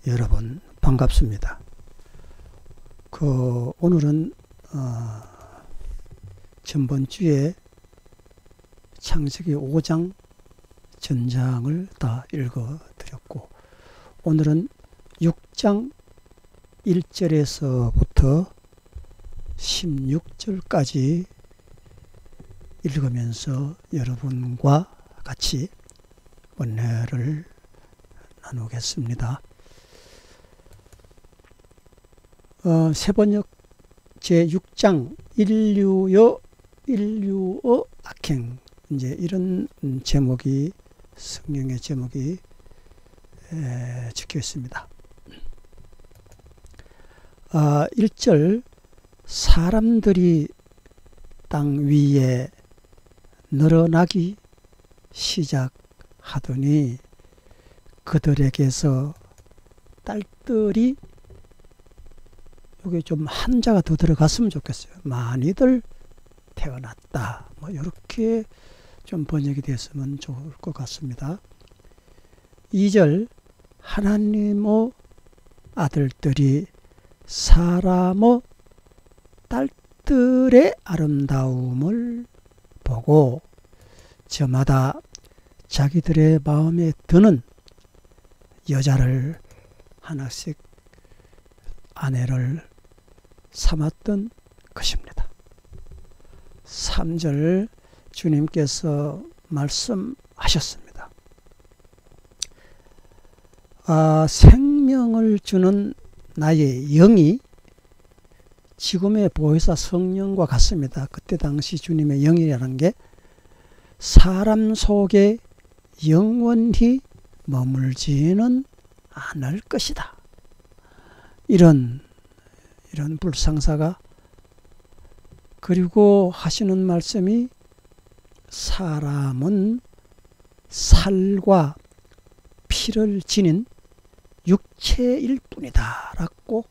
여러분 반갑습니다. 오늘은 전번주에 창세기 5장 전장을 다 읽어드렸고, 오늘은 6장 1절에서부터 16절까지 읽으면서 여러분과 같이 은혜를 나누겠습니다. 세번역 제6장 인류의 악행, 이제 이런 제목이, 성경의 제목이 적혀 있습니다. 1절, 사람들이 땅 위에 늘어나기 시작하더니 그들에게서 딸들이, 여기 좀 한자가 더 들어갔으면 좋겠어요. 많이들 태어났다. 뭐 이렇게 좀 번역이 됐으면 좋을 것 같습니다. 2절, 하나님의 아들들이 사람의 딸들의 아름다움을 보고 저마다 자기들의 마음에 드는 여자를 하나씩 아내를 삼았던 것입니다. 3절, 주님께서 말씀하셨습니다. 생명을 주는 나의 영이 지금의 보혜사 성령과 같습니다. 그때 당시 주님의 영이라는 게 사람 속에 영원히 머물지는 않을 것이다. 이런 불상사가, 그리고 하시는 말씀이 사람은 살과 피를 지닌 육체일 뿐이다 라고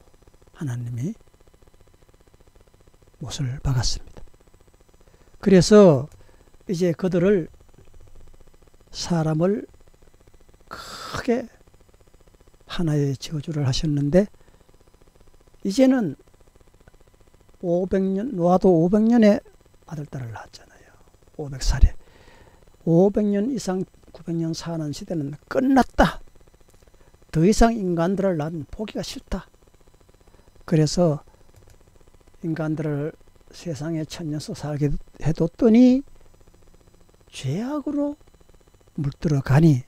하나님이 못을 박았습니다. 그래서 이제 그들을, 사람을 크게 하나의 저주를 하셨는데, 이제는 500년, 노아도 500년에 아들딸을 낳았잖아요. 500살에 500년 이상 900년 사는 시대는 끝났다. 더 이상 인간들을 난 보기가 싫다. 그래서 인간들을 세상에 천년씩 살게 해뒀더니 죄악으로 물들어가니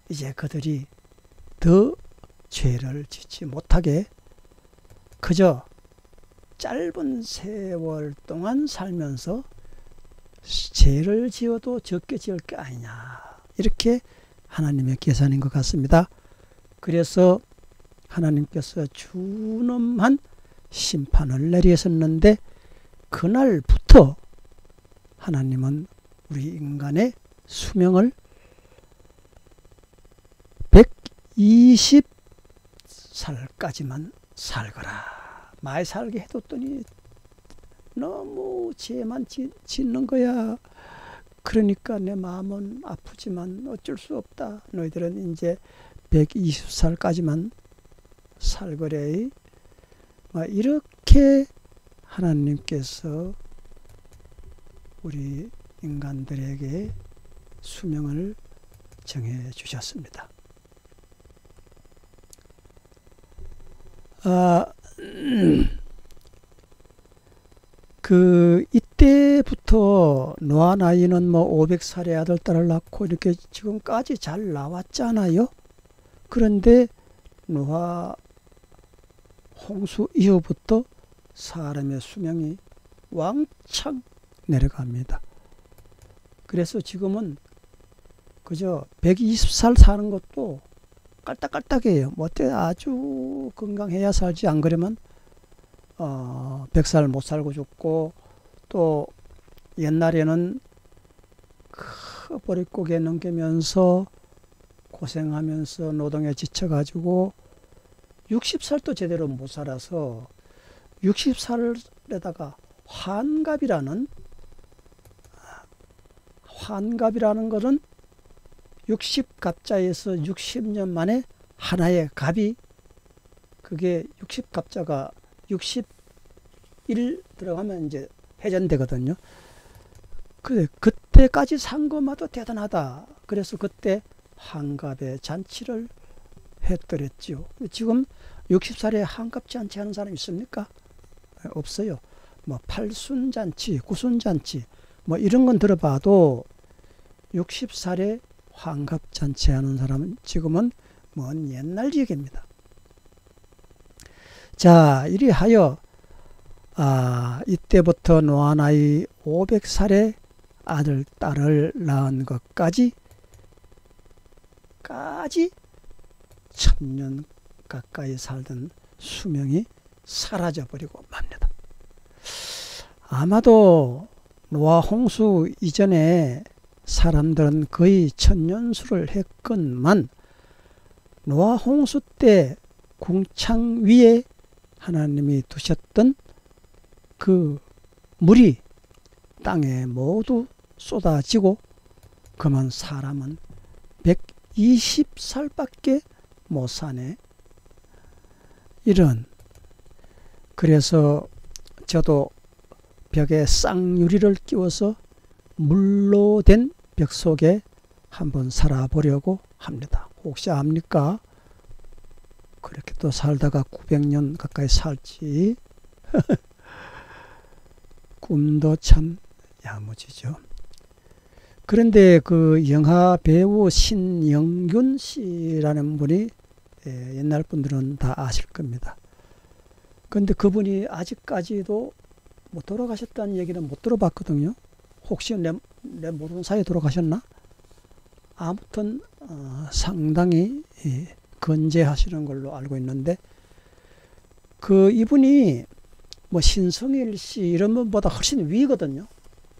이제 그들이 더 죄를 짓지 못하게 그저 짧은 세월 동안 살면서 죄를 지어도 적게 지을 게 아니냐, 이렇게 하나님의 계산인 것 같습니다. 그래서 하나님께서 준엄한 심판을 내리셨는데, 그날부터 하나님은 우리 인간의 수명을 120살까지만 살거라, 많이 살게 해뒀더니 너무 죄만 짓는 거야. 그러니까 내 마음은 아프지만 어쩔 수 없다. 너희들은 이제 120살까지만 살거래. 이렇게 하나님께서 우리 인간들에게 수명을 정해 주셨습니다. 이때부터 노아 나이는 500살에 아들딸을 낳고 이렇게 지금까지 잘 나왔잖아요. 그런데 노아 홍수 이후부터 사람의 수명이 왕창 내려갑니다. 그래서 지금은 그저 120살 사는 것도 깔딱깔딱해요. 어때, 아주 건강해야 살지, 안 그러면 100살 못 살고 죽고, 또 옛날에는 보릿고개 넘기면서 고생하면서 노동에 지쳐가지고 60살도 제대로 못 살아서 60살에다가 환갑이라는 것은 60갑자에서 60년 만에 하나의 갑이 그게 60갑자가 61 들어가면 이제 회전되거든요. 그때까지 산 것마다 대단하다. 그래서 그때 환갑의 잔치를 했더랬지요. 지금 60살에 환갑 잔치 하는 사람 있습니까? 없어요. 뭐 팔순잔치, 구순잔치 뭐 이런 건 들어봐도 60살에 환갑 잔치 하는 사람은 지금은 먼 옛날 얘기입니다. 자, 이리하여 이때부터 노아나이 500살에 아들, 딸을 낳은 것까지 1000년 가까이 살던 수명이 사라져버리고 맙니다. 아마도 노아 홍수 이전에 사람들은 거의 천년수를 했건만 노아 홍수 때 궁창 위에 하나님이 두셨던 그 물이 땅에 모두 쏟아지고 그만 사람은 120살밖에 못 사네. 그래서 저도 벽에 쌍유리를 끼워서 물로 된 벽 속에 한번 살아보려고 합니다. 혹시 압니까? 그렇게 또 살다가 900년 가까이 살지. 꿈도 참 야무지죠. 그런데 그 영화 배우 신영균 씨라는 분이 옛날 분들은 다 아실 겁니다. 그런데 그분이 아직까지도 뭐 돌아가셨다는 얘기는 못 들어봤거든요. 혹시 내 모르는 사이에 돌아가셨나? 아무튼 상당히 건재하시는 걸로 알고 있는데 이분이 뭐 신성일 씨 이런 분보다 훨씬 위거든요.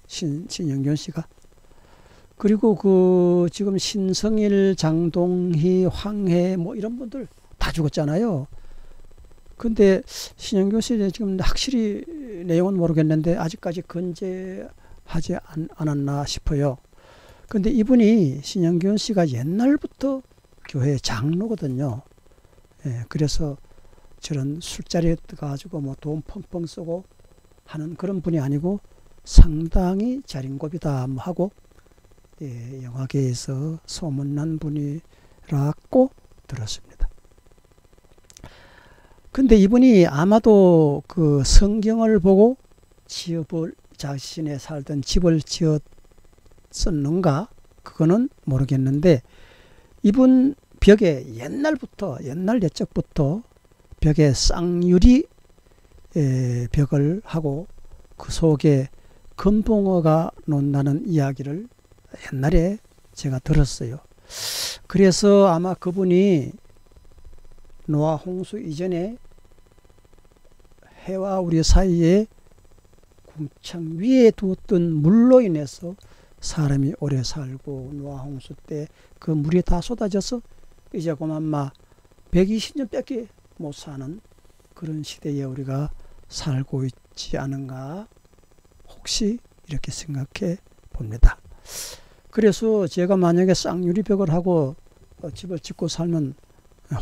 신영균 씨가. 그리고 지금 신성일, 장동희, 황해 뭐 이런 분들 다 죽었잖아요. 근데 신영균 씨 지금 확실히 내용은 모르겠는데 아직까지 건재하지 않았나 싶어요. 근데 이분이 신영균 씨가 옛날부터 교회 장로거든요. 그래서 저런 술자리에 가지고 뭐 돈 펑펑 쓰고 하는 그런 분이 아니고 상당히 자린고비다 하고 영화계에서 소문난 분이라고 들었습니다. 근데 이분이 아마도 그 성경을 보고 자신의 살던 집을 지었었는가? 그거는 모르겠는데 이분 벽에 옛날 옛적부터 벽에 쌍유리 벽을 하고 그 속에 금붕어가 논다는 이야기를 옛날에 제가 들었어요. 그래서 아마 그분이 노아 홍수 이전에 해와 우리 사이에 궁창 위에 두었던 물로 인해서 사람이 오래 살고 노아 홍수 때 그 물이 다 쏟아져서 이제 그만 120년밖에 못 사는 그런 시대에 우리가 살고 있지 않은가 혹시 이렇게 생각해 봅니다. 그래서 제가 만약에 쌍유리벽을 하고 집을 짓고 살면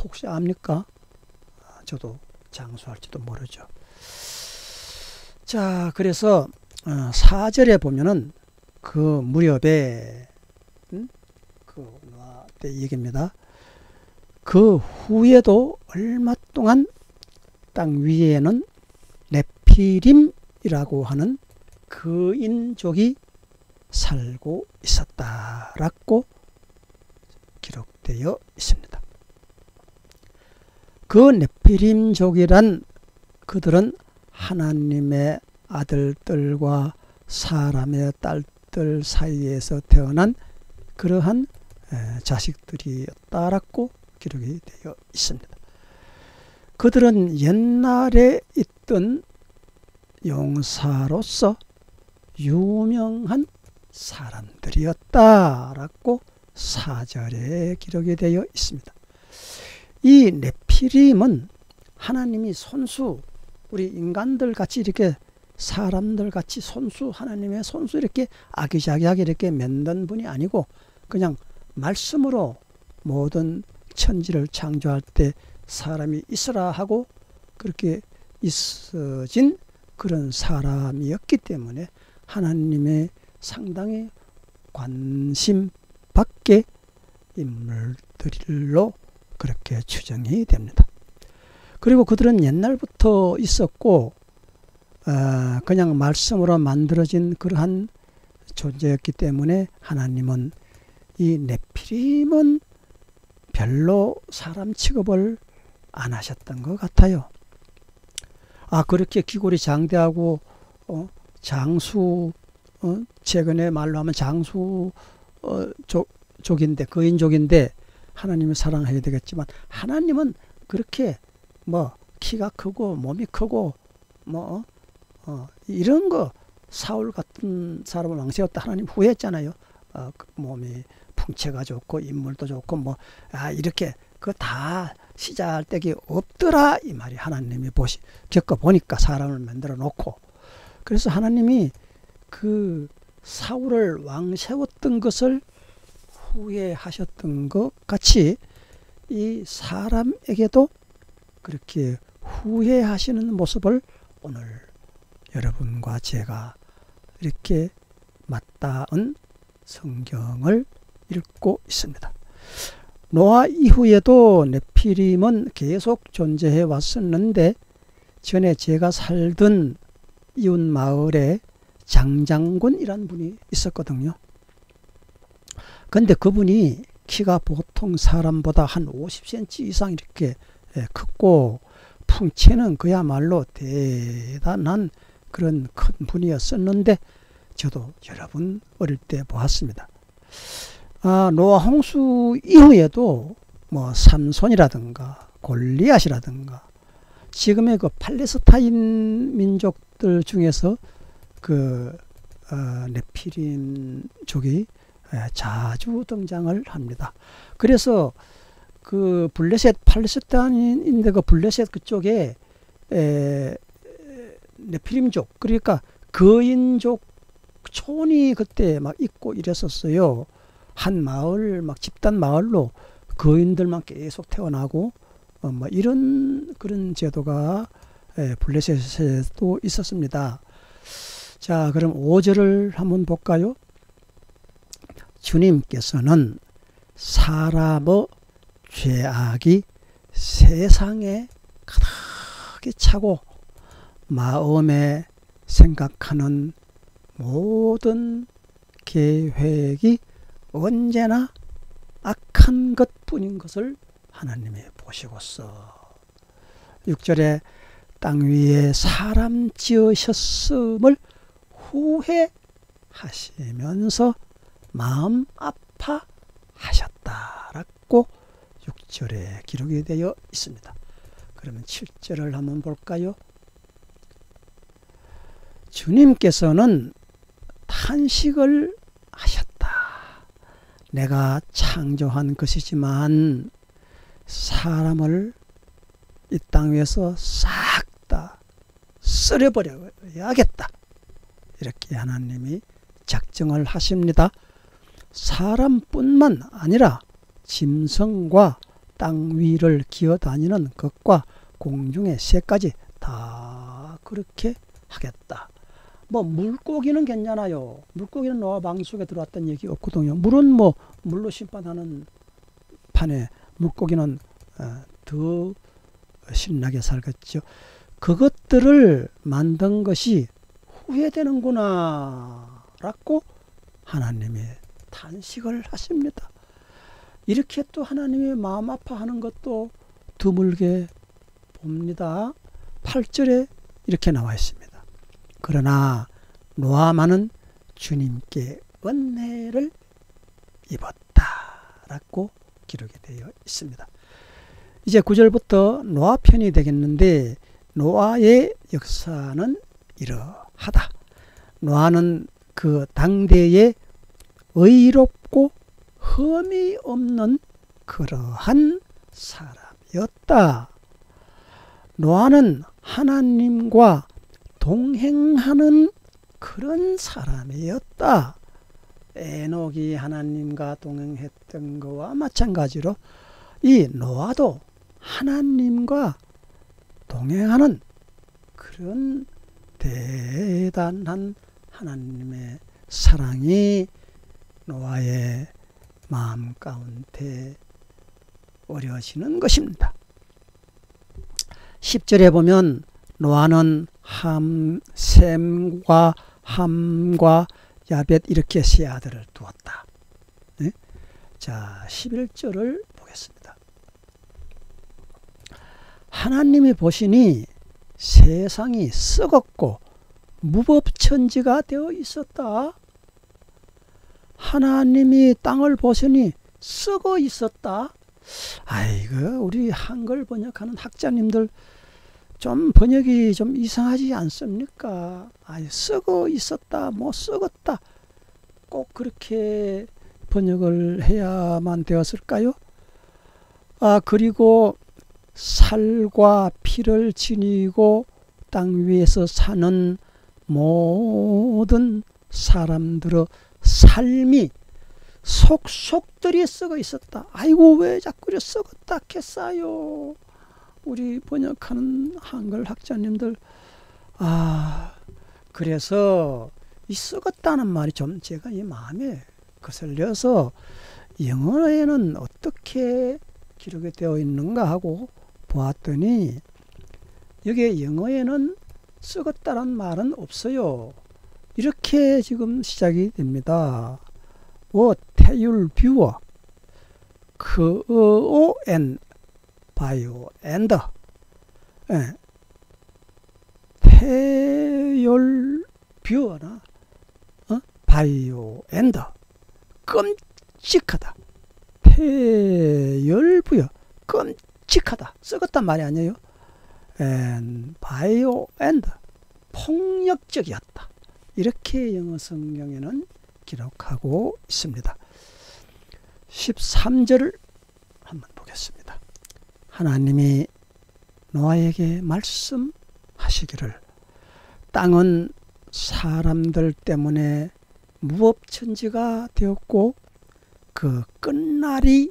혹시 압니까? 저도 장수할지도 모르죠. 자, 그래서 4절에 보면은 그 무렵에 그 노아 때 얘기입니다. 그 후에도 얼마 동안 땅 위에는 네피림이라고 하는 그인족이 살고 있었다라고 기록되어 있습니다. 그 네피림족이란 그들은 하나님의 아들들과 사람의 딸들 사이에서 태어난 그러한 자식들이었다라고 기록이 되어 있습니다. 그들은 옛날에 있던 용사로서 유명한 사람들이었다라고 4절에 기록이 되어 있습니다. 이 네피림은 하나님이 손수, 우리 인간들 같이 이렇게 사람들 같이 손수, 하나님의 손수 이렇게 아기자기하게 이렇게 만든 분이 아니고 그냥 말씀으로 모든 천지를 창조할 때 사람이 있으라 하고 그렇게 있어진 그런 사람이었기 때문에 하나님의 상당히 관심 밖의 인물들로 그렇게 추정이 됩니다. 그리고 그들은 옛날부터 있었고 그냥 말씀으로 만들어진 그러한 존재였기 때문에 하나님은 이 네피림은 별로 사람 취급을 안 하셨던 것 같아요. 그렇게 귀골이 장대하고 장수 최근에 말로 하면 장수 족인데 거인족인데 하나님을 사랑해야 되겠지만 하나님은 그렇게 키가 크고 몸이 크고 이런 거 사울 같은 사람을 왕세웠다 하나님 후회했잖아요. 몸이 풍채가 좋고 인물도 좋고 이렇게 그 다 시작할 때기 없더라 이 말이 하나님이 겪어보니까 사람을 만들어 놓고 그래서 하나님이 그 사울을 왕 세웠던 것을 후회하셨던 것 같이 이 사람에게도 그렇게 후회하시는 모습을 오늘 여러분과 제가 이렇게 맞닿은 성경을 읽고 있습니다. 노아 이후에도 네피림은 계속 존재해 왔었는데 전에 제가 살던 이웃 마을에 장장군이란 분이 있었거든요. 근데 그분이 키가 보통 사람보다 한 50cm 이상 이렇게 컸고 풍채는 그야말로 대단한 그런 큰 분이었었는데 저도 여러 번 어릴 때 보았습니다. 노아 홍수 이후에도 삼손이라든가 골리앗이라든가 지금의 그 팔레스타인 민족들 중에서 그 네피림족이 자주 등장을 합니다. 그래서 그 블레셋 팔레스타인인데 그 블레셋 그쪽에 네피림족 그러니까 거인족 촌이 그때 막 있고 이랬었어요. 한 마을 집단 마을로 거인들만 계속 태어나고 이런 그런 제도가 블레셋에도 있었습니다. 자, 그럼 5절을 한번 볼까요? 주님께서는 사람의 죄악이 세상에 가득히 차고 마음에 생각하는 모든 계획이 언제나 악한 것뿐인 것을 하나님이 보시고서 6절에 땅 위에 사람 지으셨음을 후회하시면서 마음 아파하셨다라고 6절에 기록이 되어 있습니다. 그러면 7절을 한번 볼까요? 주님께서는 탄식을 하셨다. 내가 창조한 것이지만 사람을 이 땅 위에서 싹 다 쓸어버려야겠다. 이렇게 하나님이 작정을 하십니다. 사람뿐만 아니라 짐승과 땅 위를 기어다니는 것과 공중의 새까지 다 그렇게 하겠다. 물고기는 괜찮아요. 물고기는 노아 방수에 들어왔다는 얘기 없거든요. 물은 물로 심판하는 판에 물고기는 더 신나게 살겠죠. 그것들을 만든 것이 후회되는구나 라고 하나님이 탄식을 하십니다. 이렇게 또 하나님이 마음 아파하는 것도 드물게 봅니다. 8절에 이렇게 나와 있습니다. 그러나 노아만은 주님께 은혜를 입었다라고 기록이 되어 있습니다. 이제 9절부터 노아 편이 되겠는데 노아의 역사는 이러하다. 노아는 그 당대에 의롭고 흠이 없는 그러한 사람이었다. 노아는 하나님과 동행하는 그런 사람이었다. 에녹이 하나님과 동행했던 것과 마찬가지로 이 노아도 하나님과 동행하는 그런 대단한 하나님의 사랑이 노아의 마음 가운데 어려지는 것입니다. 10절에 보면 노아는 셈과 함과 야벳 이렇게 세 아들을 두었다. 네? 자, 11절을 보겠습니다. 하나님이 보시니 세상이 썩었고 무법천지가 되어 있었다. 하나님이 땅을 보시니 썩어 있었다. 아이고, 우리 한글 번역하는 학자님들 좀 번역이 좀 이상하지 않습니까? 썩어 있었다, 뭐 썩었다. 꼭 그렇게 번역을 해야만 되었을까요? 그리고 살과 피를 지니고 땅 위에서 사는 모든 사람들의 삶이 속속들이 썩어 있었다. 아이고, 왜 자꾸 썩었다 했어요? 우리 번역하는 한글 학자님들, 그래서 이 썩었다는 말이 좀 제가 이 마음에 거슬려서 영어에는 어떻게 기록이 되어 있는가 하고 보았더니, 여기에 영어에는 썩었다는 말은 없어요. 이렇게 지금 시작이 됩니다. 태율 뷰어 KON 바이오 앤더, 태율 뷰어나 바이오 앤더, 끔찍하다. 태율 뷰어 끔찍하다. 썩었단 말이 아니에요. 바이오 앤더, 폭력적이었다. 이렇게 영어 성경에는 기록하고 있습니다. 13절을 한번 보겠습니다. 하나님이 노아에게 말씀하시기를, 땅은 사람들 때문에 무법천지가 되었고 그 끝날이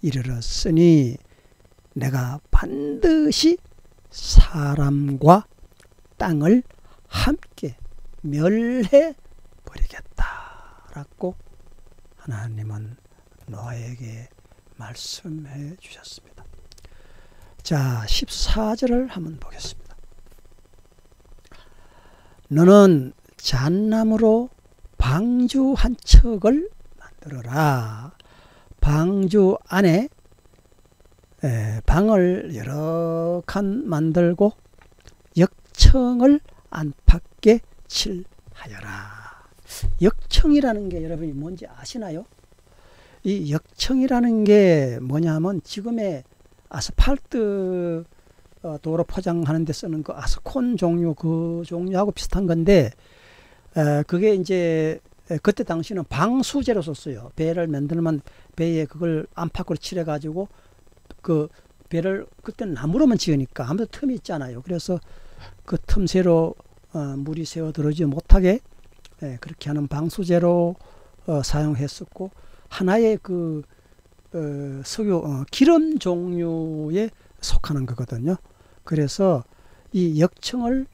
이르렀으니 내가 반드시 사람과 땅을 함께 멸해 버리겠다라고 하나님은 노아에게 말씀해 주셨습니다. 자, 14절을 한번 보겠습니다. 너는 잣나무로 방주 한 척을 만들어라. 방주 안에 방을 여러 칸 만들고 역청을 안팎에 칠하여라. 역청이라는 게 여러분이 뭔지 아시나요? 이 역청이라는 게 뭐냐면 지금의 아스팔트 도로 포장하는 데 쓰는 그 아스콘 종류, 그 종류하고 비슷한 건데, 그게 이제 그때 당시는 방수제로 썼어요. 배를 만들면 배에 그걸 안팎으로 칠해 가지고 그 배를, 그때는 나무로만 지으니까 아무도 틈이 있잖아요. 그래서 그 틈새로 물이 새어 들어오지 못하게 그렇게 하는 방수제로 사용했었고, 하나의 그 석유 기름 종류에 속하는 거거든요. 그래서 이 역청을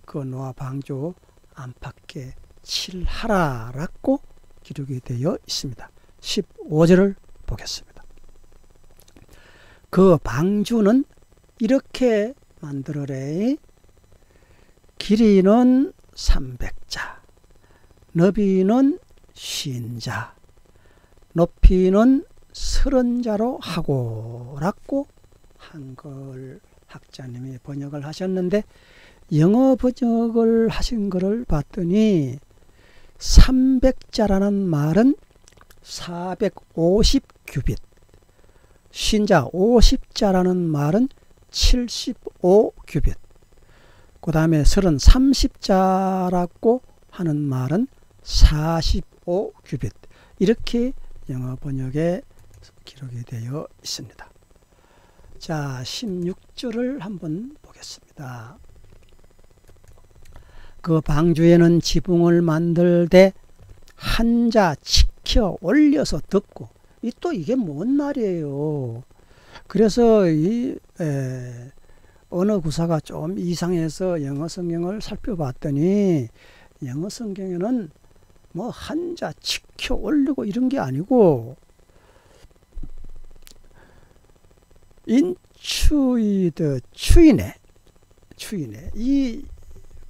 그 노아 방주 안팎에 칠하라라고 기록이 되어 있습니다. 15절을 보겠습니다. 그 방주는 이렇게 만들어래. 길이는 300자, 너비는 50자, 높이는 30자로 하고 라고 한글 학자님이 번역을 하셨는데, 영어 번역을 하신 거를 봤더니 300자라는 말은 450규빗, 50자 50자라는 말은 75규빗, 그 다음에 30자라고 하는 말은 45규빗, 이렇게 영어 번역에 기록이 되어 있습니다. 자, 16절을 한번 보겠습니다. 그 방주에는 지붕을 만들 때 한 자 치켜 올려서 덮고, 또 이게 뭔 말이에요. 그래서 언어 구사가 좀 이상해서 영어 성경을 살펴봤더니 영어 성경에는 뭐 한자 치켜 올리고 이런 게 아니고 인추이드 추이네 이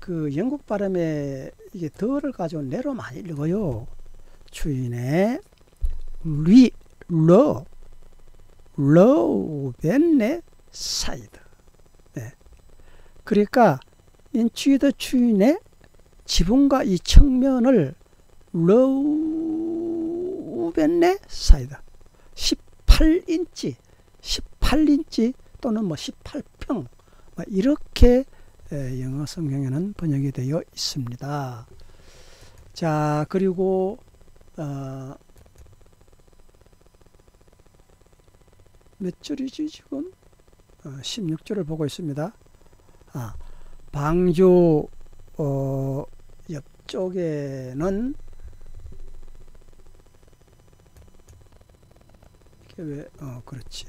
그 영국 발음에 이게 더를 가지고 내로 많이 읽어요. 추이네 러벤네 사이드. 네. 그러니까 인추이드 추이네 지붕과 이 측면을 러벤네 사이드 18인치 또는 뭐 18평 이렇게 영어 성경에는 번역이 되어 있습니다. 자, 그리고 몇 절이지 지금? 16절을 보고 있습니다. 방주 옆쪽에는 이게 왜 그렇지.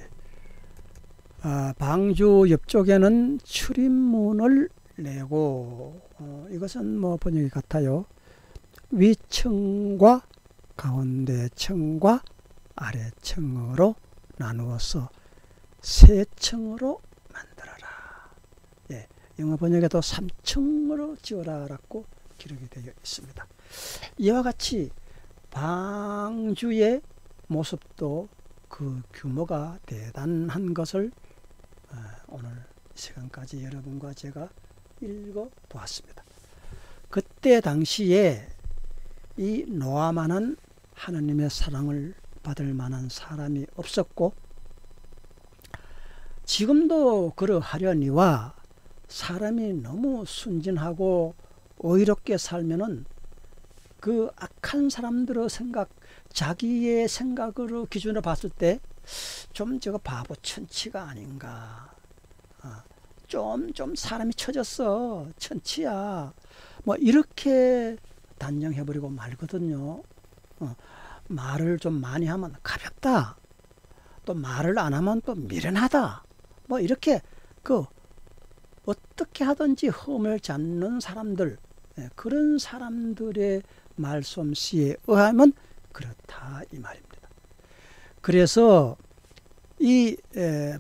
방주 옆쪽에는 출입문을 내고 이것은 뭐 번역이 같아요. 위층과 가운데층과 아래층으로 나누어서 세 층으로 만들어라. 예, 영어 번역에도 3층으로 지어라라고 기록이 되어 있습니다. 이와 같이 방주의 모습도 그 규모가 대단한 것을 오늘 시간까지 여러분과 제가 읽어보았습니다. 그때 당시에 이 노아만한 하나님의 사랑을 받을 만한 사람이 없었고 지금도 그러하려니와 사람이 너무 순진하고 의롭게 살면은 그 악한 사람들의 생각, 자기의 생각으로 기준으로 봤을 때 좀 저거 바보 천치가 아닌가. 좀 사람이 처졌어. 천치야. 뭐 이렇게 단정해버리고 말거든요. 말을 좀 많이 하면 가볍다. 또 말을 안 하면 또 미련하다. 뭐 이렇게 어떻게 하든지 흠을 잡는 사람들, 그런 사람들의 말솜씨에 의하면 그렇다 이 말입니다. 그래서 이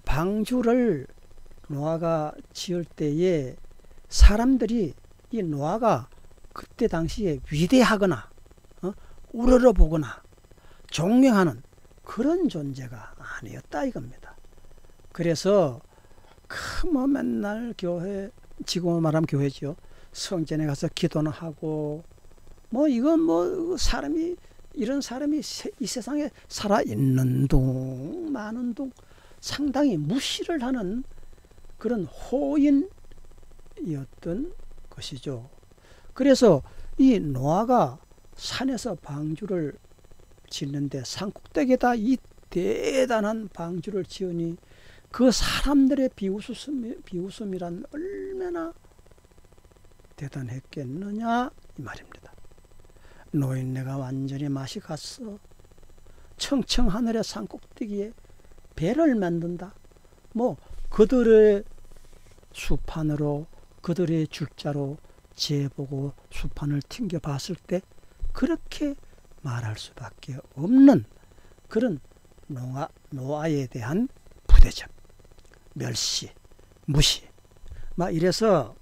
방주를 노아가 지을 때에 사람들이 이 노아가 그때 당시에 위대하거나 우러러보거나 존경하는 존재가 아니었다 이겁니다. 그래서 뭐 맨날 교회, 지금 말하면 교회지요. 성전에 가서 기도는 하고 뭐 이건 뭐 사람이 이런 사람이 이 세상에 살아있는 동 많은 동 상당히 무시를 하는 그런 호인이었던 것이죠. 그래서 이 노아가 산에서 방주를 짓는데 산꼭대기에다 이 대단한 방주를 지으니 그 사람들의 비웃음이란 얼마나 대단했겠느냐 이 말입니다. 노인네가 완전히 맛이 갔어. 청청 하늘의 산꼭대기에 배를 만든다. 뭐 그들의 수판으로 그들의 줄자로 재보고 수판을 튕겨봤을 때 그렇게 말할 수밖에 없는 그런 노아에 대한 부대접, 멸시, 무시 막 이래서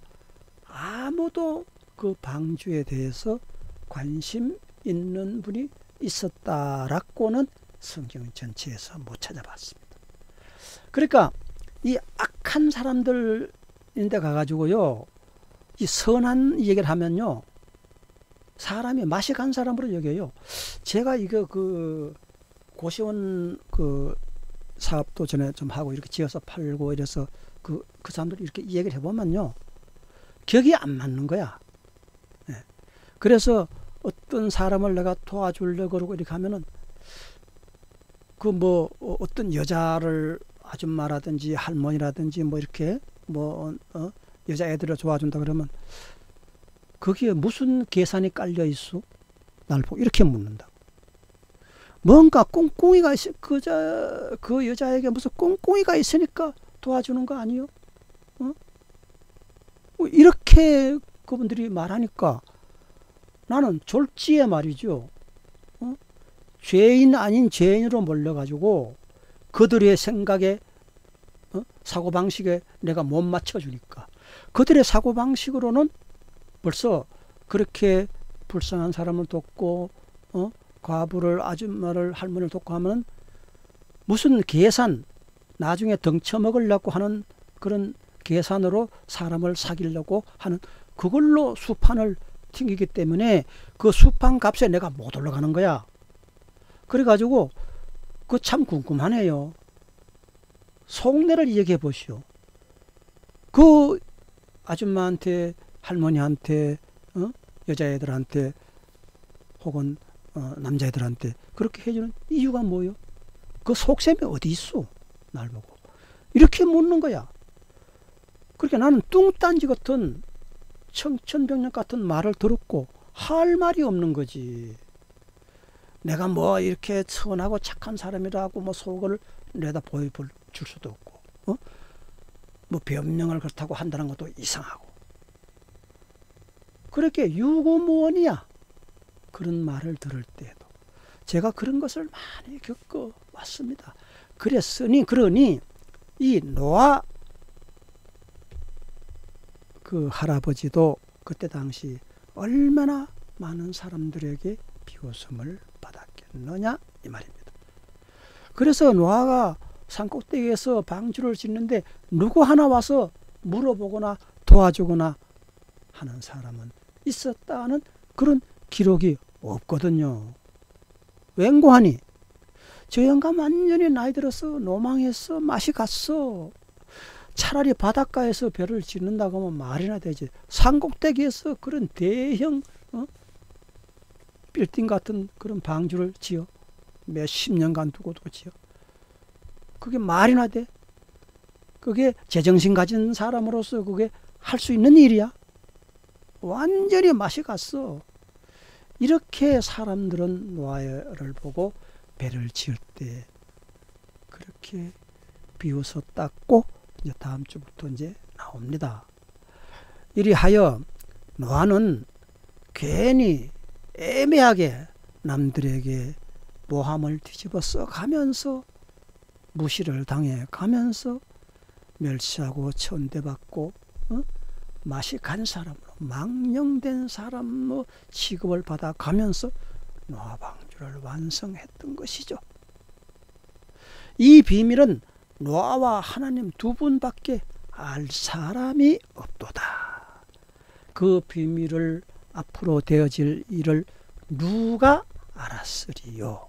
아무도 그 방주에 대해서 관심 있는 분이 있었다라고는 성경 전체에서 못 찾아봤습니다. 그러니까 이 악한 사람들인데 가가지고요, 이 선한 얘기를 하면요, 사람이 맛이 간 사람으로 여겨요. 제가 이거 고시원 사업도 전에 좀 하고 이렇게 지어서 팔고 이래서 그 사람들 이렇게 얘기를 해보면요, 격이 안 맞는 거야. 네. 그래서 어떤 사람을 내가 도와주려고 그러고 이렇게 하면은 어떤 여자를 아줌마라든지 할머니라든지 뭐 이렇게 여자애들을 도와준다 그러면 거기에 무슨 계산이 깔려 있어? 날 보고 이렇게 묻는다. 뭔가 꿍꿍이가 그 여자에게 무슨 꿍꿍이가 있으니까 도와주는 거 아니요? 어? 이렇게 그분들이 말하니까 나는 졸지에 말이죠. 죄인 아닌 죄인으로 몰려가지고 그들의 생각에 사고방식에 내가 못 맞춰주니까 그들의 사고방식으로는 벌써 그렇게 불쌍한 사람을 돕고 과부를 아줌마를 할머니를 돕고 하면 무슨 계산 나중에 덩쳐먹으려고 하는 그런 계산으로 사람을 사귀려고 하는 그걸로 수판을 튕기기 때문에 그 수판 값에 내가 못 올라가는 거야. 그래가지고 그 참 궁금하네요. 속내를 얘기해 보시오. 그 아줌마한테 할머니한테 여자애들한테 혹은 남자애들한테 그렇게 해주는 이유가 뭐요? 그 속셈이 어디 있어? 날 보고 이렇게 묻는 거야. 그렇게 나는 뚱딴지 같은 청천벽력 같은 말을 들었고 할 말이 없는 거지. 내가 뭐 이렇게 선하고 착한 사람이라고 뭐 속을 내다 보여줄 수도 없고 뭐 변명을 그렇다고 한다는 것도 이상하고 그렇게 유고무원이야. 그런 말을 들을 때에도 제가 그런 것을 많이 겪어왔습니다. 그러니 이 노아 그 할아버지도 그때 당시 얼마나 많은 사람들에게 비웃음을 받았겠느냐 이 말입니다. 그래서 노아가 산꼭대기에서 방주를 짓는데 누구 하나 와서 물어보거나 도와주거나 하는 사람은 있었다는 그런 기록이 없거든요. 웬고하니 저 영감 완전히 나이 들어서 노망했어. 맛이 갔어. 차라리 바닷가에서 배를 짓는다고 하면 말이나 되지. 산꼭대기에서 그런 대형 빌딩 같은 그런 방주를 지어 몇십 년간 두고도 지어. 그게 말이나 돼? 그게 제정신 가진 사람으로서 그게 할 수 있는 일이야? 완전히 맛이 갔어. 이렇게 사람들은 노아를 보고 배를 지을 때 그렇게 비웃었다고 이제 다음 주부터 이제 나옵니다. 이리하여 노아는 괜히 애매하게 남들에게 모함을 뒤집어 써가면서 무시를 당해 가면서 멸시하고 천대받고 맛이 간 사람으로 망령된 사람으로 취급을 받아가면서 노아 방주를 완성했던 것이죠. 이 비밀은 노아와 하나님 두 분밖에 알 사람이 없도다. 그 비밀을 앞으로 되어질 일을 누가 알았으리요.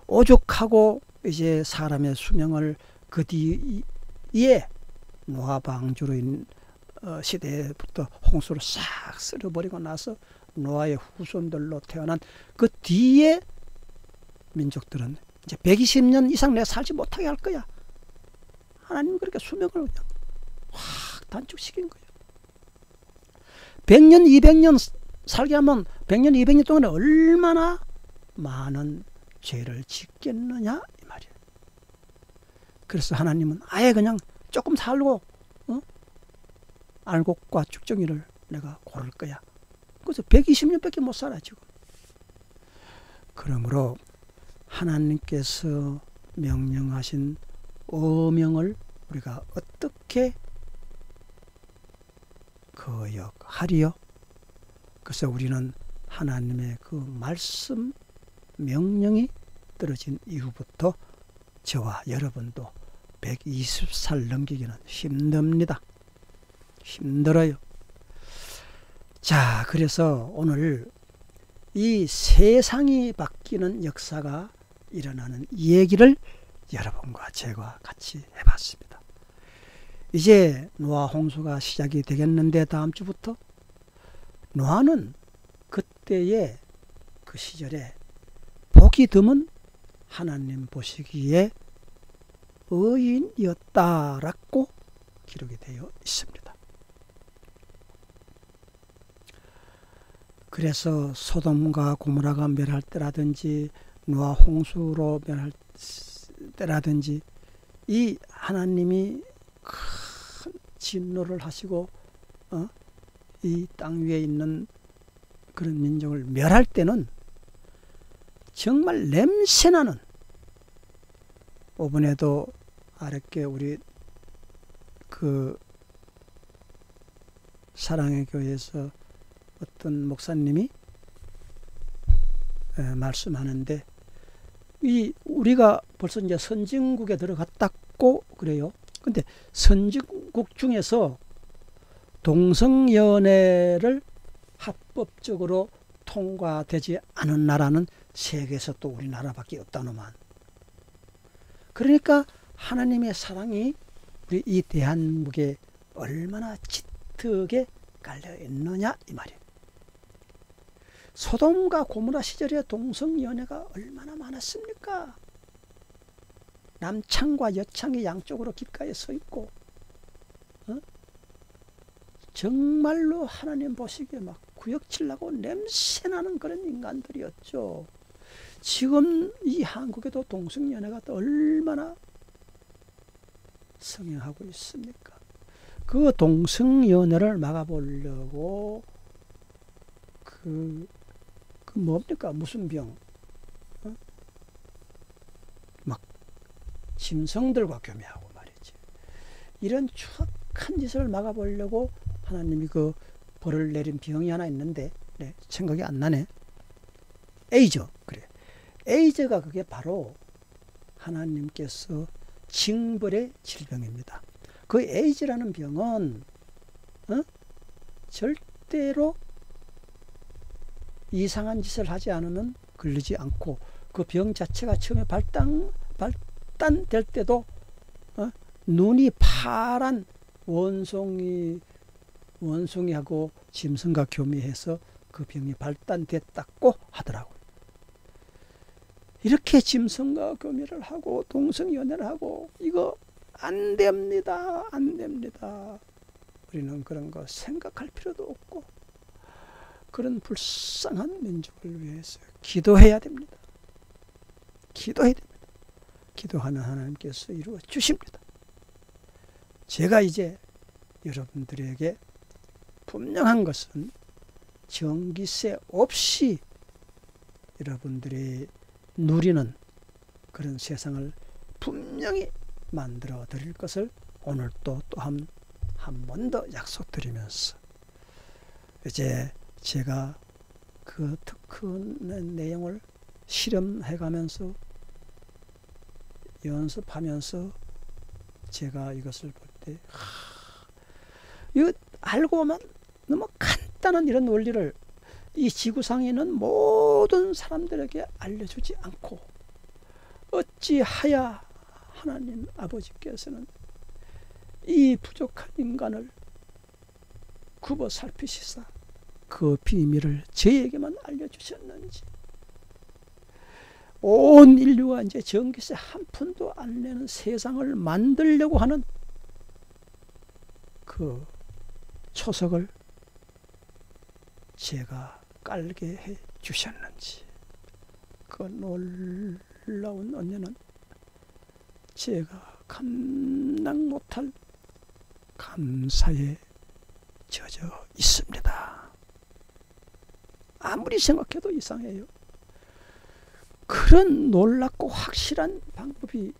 오죽하고 이제 사람의 수명을 그 뒤에 노아 방주로 시대부터 홍수로 싹 쓸어버리고 나서 노아의 후손들로 태어난 그 뒤에 민족들은 이제 120년 이상 내가 살지 못하게 할 거야. 하나님 그렇게 수명을 그냥 확 단축시킨 거예요. 100년, 200년 살게 하면 100년, 200년 동안에 얼마나 많은 죄를 짓겠느냐 이 말이에요. 그래서 하나님은 아예 그냥 조금 살고 알곡과 쭉정이를 내가 고를 거야. 그래서 120년밖에 못 살아 지금. 그러므로 하나님께서 명령하신 어명을 우리가 어떻게 거역하리요? 그래서 우리는 하나님의 그 말씀 명령이 떨어진 이후부터 저와 여러분도 120살 넘기기는 힘듭니다. 힘들어요. 자, 그래서 오늘 이 세상이 바뀌는 역사가 일어나는 얘기를 여러분과 제가 같이 해봤습니다. 이제 노아 홍수가 시작이 되겠는데 다음 주부터 노아는 그때의 그 시절에 복이 드문 하나님 보시기에 의인이었다라고 기록이 되어 있습니다. 그래서 소돔과 고모라가 멸할 때라든지 노아 홍수로 멸할 때라든지 이 하나님이 큰 진노를 하시고 이 땅 위에 있는 그런 민족을 멸할 때는 정말 냄새나는, 이번에도 아랫게 우리 그 사랑의 교회에서 어떤 목사님이 말씀하는데, 이 우리가 벌써 이제 선진국에 들어갔다고 그래요. 근데 선진국 중에서 동성연애를 합법적으로 통과되지 않은 나라는 세계에서 또 우리나라밖에 없다노만. 그러니까 하나님의 사랑이 우리 이 대한민국에 얼마나 짙게 깔려 있느냐 이 말이에요. 소돔과 고모라 시절에 동성연애가 얼마나 많았습니까? 남창과 여창이 양쪽으로 귓가에 서 있고, 정말로 하나님 보시기에 막 구역질나고 냄새나는 그런 인간들이었죠. 지금 이 한국에도 동성연애가 또 얼마나 성행하고 있습니까? 그 동성연애를 막아보려고 그 뭡니까? 무슨 병? 막 짐승들과 교미하고 말이지. 이런 추악한 짓을 막아보려고 하나님이 그 벌을 내린 병이 하나 있는데, 생각이 안 나네. 에이즈. 그래. 에이즈가 그게 바로 하나님께서 징벌의 질병입니다. 그 에이즈라는 병은 절대로 이상한 짓을 하지 않으면 걸리지 않고, 그 병 자체가 처음에 발단될 때도 눈이 파란 원숭이하고 짐승과 교미해서 그 병이 발단됐다고 하더라고요. 이렇게 짐승과 교미를 하고 동성연애를 하고 이거 안 됩니다. 안 됩니다. 우리는 그런 거 생각할 필요도 없고, 그런 불쌍한 민족을 위해서 기도해야 됩니다. 기도해야 됩니다. 기도하면 하나님께서 이루어 주십니다. 제가 이제 여러분들에게 분명한 것은 전기세 없이 여러분들이 누리는 그런 세상을 분명히 만들어 드릴 것을 오늘 또 한 번 더 약속드리면서, 이제 제가 그 특훈의 내용을 실험해 가면서 연습하면서 제가 이것을 볼 때, 이거 알고 보면 너무 간단한 이런 원리를 이 지구상에 있는 모든 사람들에게 알려주지 않고, 어찌하여 하나님 아버지께서는 이 부족한 인간을 굽어 살피시사 그 비밀을 저에게만 알려주셨는지, 온 인류가 이제 전기세 한 푼도 안 내는 세상을 만들려고 하는 그 초석을 제가 깔게 해 주셨는지, 그 놀라운 은혜는 제가 감당 못할 감사에 젖어 있습니다. 아무리 생각해도 이상해요. 그런 놀랍고 확실한 방법이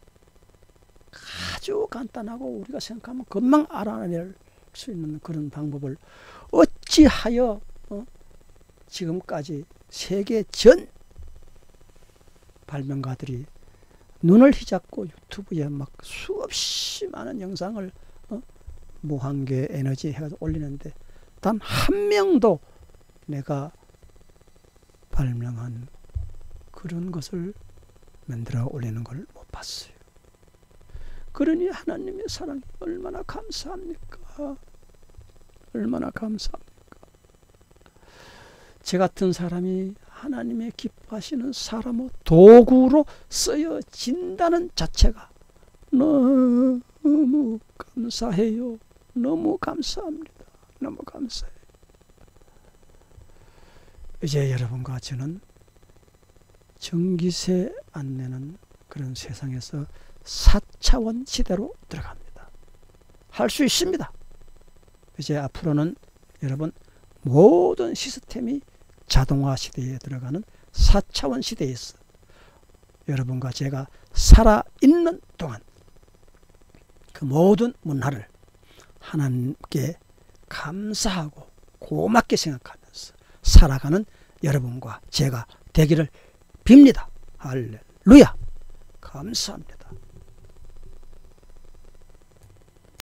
아주 간단하고 우리가 생각하면 금방 알아낼 수 있는 그런 방법을 어찌하여 지금까지 세계 전 발명가들이 눈을 휘잡고 유튜브에 막 수없이 많은 영상을 무한계 에너지 해가지고 올리는데 단 한 명도 내가 발명한 그런 것을 만들어 올리는 걸 못 봤어요. 그러니 하나님의 사랑이 얼마나 감사합니까? 얼마나 감사합니까? 저 같은 사람이 하나님의 기뻐하시는 사람의 도구로 쓰여진다는 자체가 너무 감사해요. 너무 감사합니다. 너무 감사해요. 이제 여러분과 저는 전기세 안 내는 그런 세상에서 4차원 시대로 들어갑니다. 할 수 있습니다. 이제 앞으로는 여러분 모든 시스템이 자동화 시대에 들어가는 4차원 시대에서 여러분과 제가 살아있는 동안 그 모든 문화를 하나님께 감사하고 고맙게 생각하면서 살아가는 여러분과 제가 되기를 빕니다. 할렐루야. 감사합니다.